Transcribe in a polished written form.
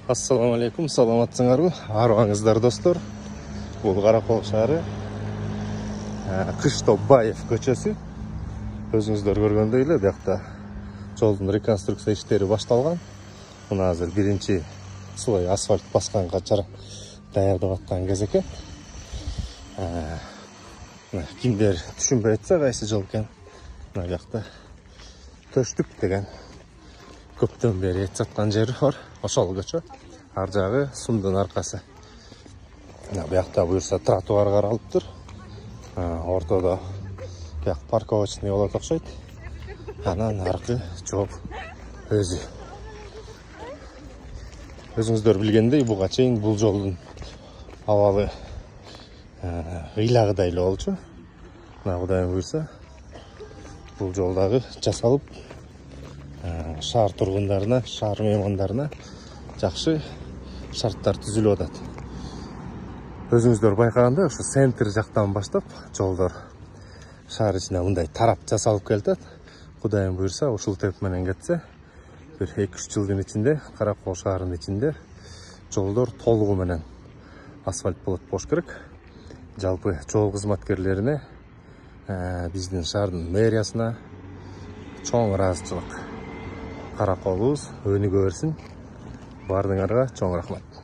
Ассаламу алейкум, саламатсыңарбы? Арыбаңыздар достор. Бул Каракол шаары, Кыштообаев көчөсү. Өзүңүздөр көргөндөй эле, биякта жолдун реконструкция иштери башталган. Мына азыр биринчи слой асфальт басканга даярдап аткан кез экен. Кимдер түшүнбөй атса, кайсы жол экен. Мына биякта төштүк деген көптөн бери айтсаткан жери бар. Ошол көчө. Ар жагы сумдун аркасы. Биякта буюрса тротуар каралыптыр. Ортодо бияк парковочный болот окшойт. Анан аркы жол өзү. Өзүңүздөр билгендей, буга чейин бул жолдун абалы ыйлагыдай эле болчу. Мына Кудайым буйрса, бул жол дагы жасалып, шаар тургундарына, шаар меймандарына жакшы шарттар түзүлүп атат. Өзүңүздөр байкагандай, ошо центр жактан баштап жолдор шаар ичине мындай тарап жасалып келатат. Кудайым буйрса, ушул темп менен кетсе, бир 2-3 жылдын ичинде Каракол шаарынын ичинде жолдор толугу менен асфальт болот болуш керек. Жалпы жол кызматкерлерине, биздин шаардын мэриясына чоң ыраазычылык. Караколубуз өнүгө берсин. Бардыңарга чоң рахмат.